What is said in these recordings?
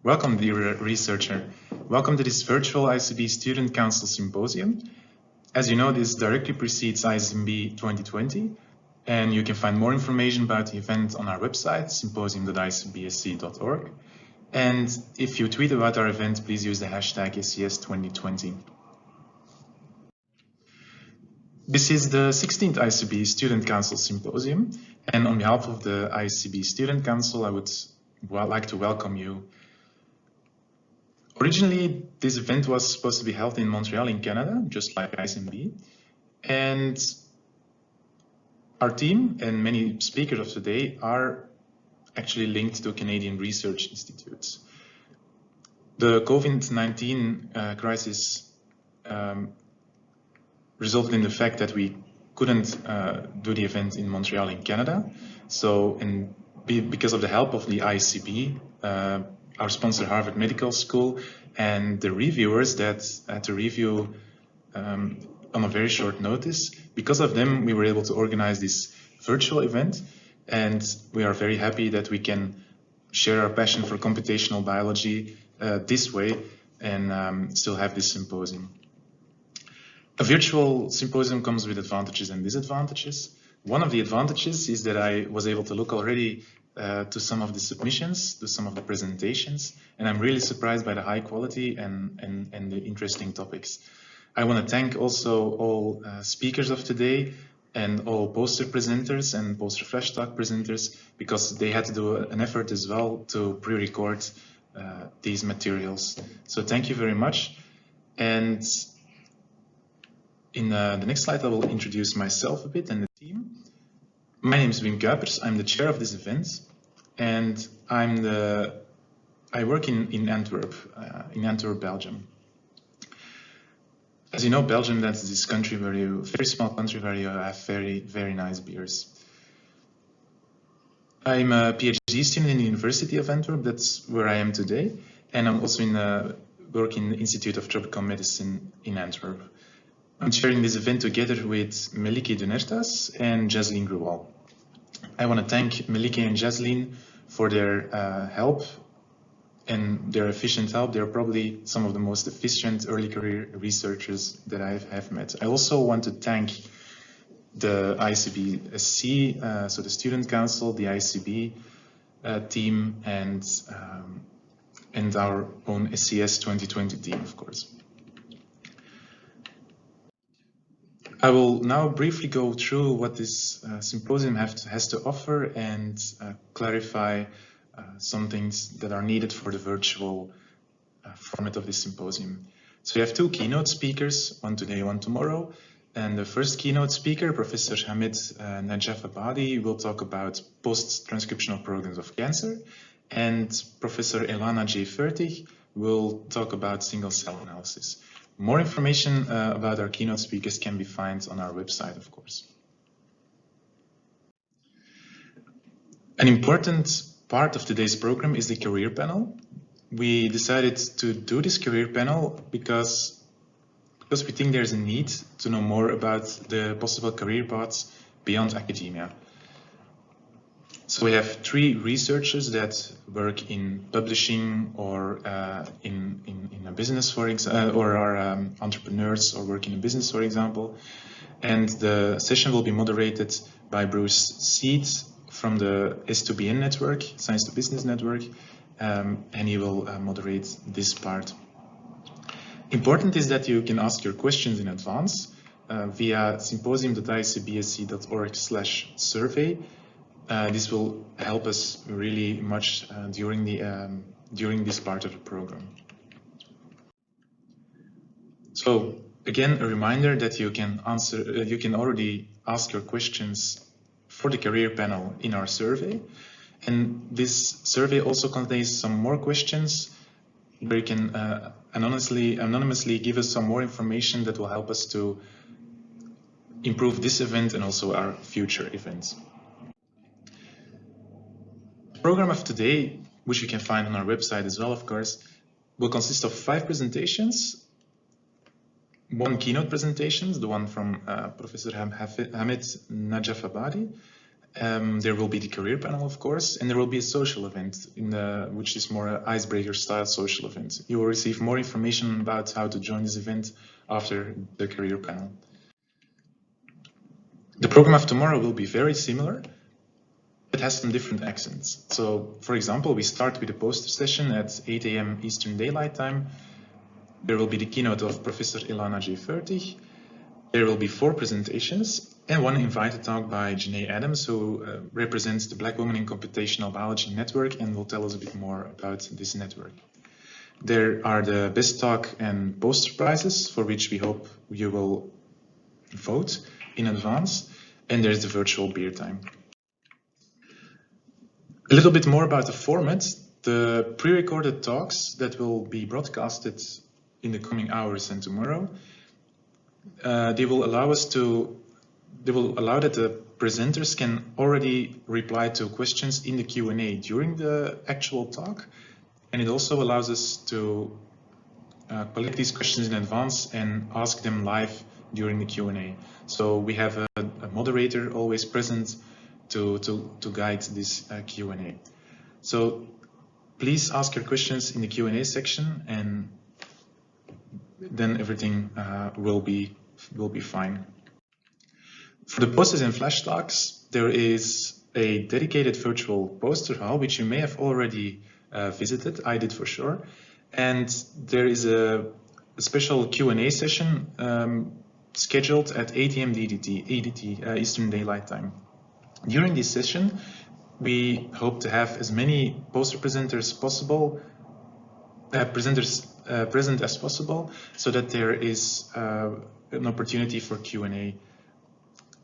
Welcome, dear researcher. Welcome to this virtual ISCB Student Council Symposium. As you know, this directly precedes ISMB 2020, and you can find more information about the event on our website, symposium.iscbsc.org. And if you tweet about our event, please use the hashtag SCS2020. This is the 16th ISCB Student Council Symposium, and on behalf of the ISCB Student Council, I would like to welcome you. Originally, this event was supposed to be held in Montreal in Canada, just like ISMB, and our team and many speakers of today are actually linked to Canadian research institutes. The COVID-19 crisis resulted in the fact that we couldn't do the event in Montreal in Canada. So, because of the help of the ISCB, our sponsor Harvard Medical School, and the reviewers that had to review on a very short notice, because of them we were able to organize this virtual event, and we are very happy that we can share our passion for computational biology this way and still have this symposium. A virtual symposium comes with advantages and disadvantages. One of the advantages is that I was able to look already to some of the submissions, to some of the presentations, and I'm really surprised by the high quality and the interesting topics. I want to thank also all speakers of today and all poster presenters and poster flash talk presenters, because they had to do an effort as well to pre-record these materials. So thank you very much. And in the next slide, I will introduce myself a bit and the team. My name is Wim Cuypers. I'm the chair of this event, and I work in Antwerp, Belgium. As you know, Belgium, that's this country very small country where you have very, very nice beers. I'm a PhD student in the University of Antwerp. That's where I am today, and I'm also work in the Institute of Tropical Medicine in Antwerp. I'm sharing this event together with Melike Dunertas and Jasleen Gruwal. I want to thank Melike and Jasleen for their help and their efficient help. They're probably some of the most efficient early career researchers that I have met. I also want to thank the ISCBSC, so the Student Council, the ISCB team, and our own SCS 2020 team, of course. I will now briefly go through what this symposium has to offer and clarify some things that are needed for the virtual format of this symposium. So we have two keynote speakers, one today, one tomorrow. And the first keynote speaker, Professor Hamid Najafabadi, will talk about post-transcriptional programs of cancer. And Professor Elana J. Fertig will talk about single-cell analysis. More information about our keynote speakers can be found on our website, of course. An important part of today's program is the career panel. We decided to do this career panel because we think there's a need to know more about the possible career paths beyond academia. So we have three researchers that work in publishing or in a business, for example, or are entrepreneurs or work in a business, for example. And the session will be moderated by Bruce Seed from the S2BN network, Science to Business Network, and he will moderate this part. Important is that you can ask your questions in advance via symposium.iscbsc.org/survey. This will help us really much during this part of the program. So again, a reminder that you can already ask your questions for the career panel in our survey, and this survey also contains some more questions where you can anonymously give us some more information that will help us to improve this event and also our future events. The program of today, which you can find on our website as well, of course, will consist of 5 presentations. One keynote presentation, the one from Professor Hamid Najafabadi, There will be the career panel, of course, and there will be a social event, which is more an icebreaker style social event. You will receive more information about how to join this event after the career panel. The program of tomorrow will be very similar. It has some different accents. So, for example, we start with a poster session at 8 a.m. Eastern Daylight Time. There will be the keynote of Professor Ilana J. Fertig. There will be 4 presentations and 1 invited talk by Janae Adams, who represents the Black Women in Computational Biology Network and will tell us a bit more about this network. There are the best talk and poster prizes, for which we hope you will vote in advance, and there's the virtual beer time. A little bit more about the format. The pre-recorded talks that will be broadcasted in the coming hours and tomorrow, they will allow that the presenters can already reply to questions in the Q&A during the actual talk, and it also allows us to collect these questions in advance and ask them live during the Q&A. So we have a moderator always present to guide this Q&A. So please ask your questions in the Q&A section, and then everything will be fine. For the posters and flash talks, there is a dedicated virtual poster hall, which you may have already visited. I did for sure. And there is a special Q&A session scheduled at 8 a.m. EDT, Eastern Daylight Time. During this session, we hope to have as many poster presenters present as possible, so that there is an opportunity for Q&A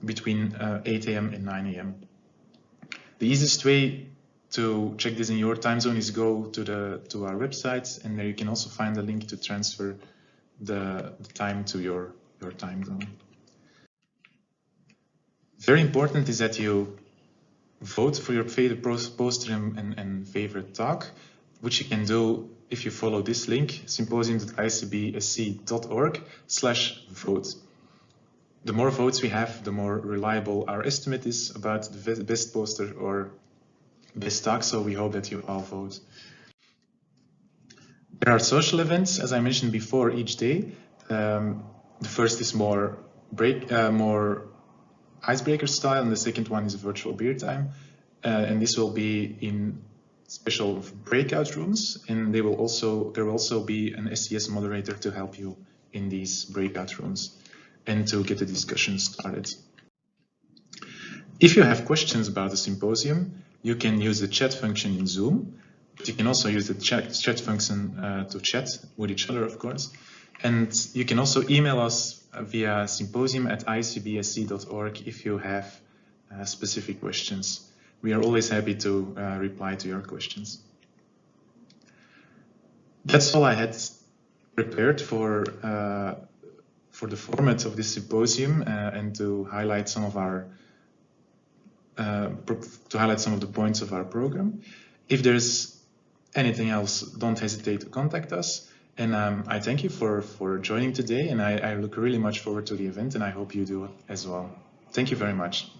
between 8 a.m. and 9 a.m. The easiest way to check this in your time zone is go to our website, and there you can also find a link to transfer the time to your time zone. Very important is that you vote for your favorite poster and favorite talk, which you can do if you follow this link, symposium.iscb.org/vote. The more votes we have, the more reliable our estimate is about the best poster or best talk, so we hope that you all vote. There are social events, as I mentioned before, each day. The first is more icebreaker style, and the second one is virtual beer time. And this will be in special breakout rooms, and there will also be an SES moderator to help you in these breakout rooms and to get the discussion started. If you have questions about the symposium, you can use the chat function in Zoom, but you can also use the chat function to chat with each other, of course. And you can also email us via symposium@iscbsc.org if you have specific questions. We are always happy to reply to your questions. That's all I had prepared for the format of this symposium and to highlight some of the points of our program. If there's anything else, don't hesitate to contact us. And I thank you for joining today, and I look really much forward to the event, and I hope you do as well. Thank you very much.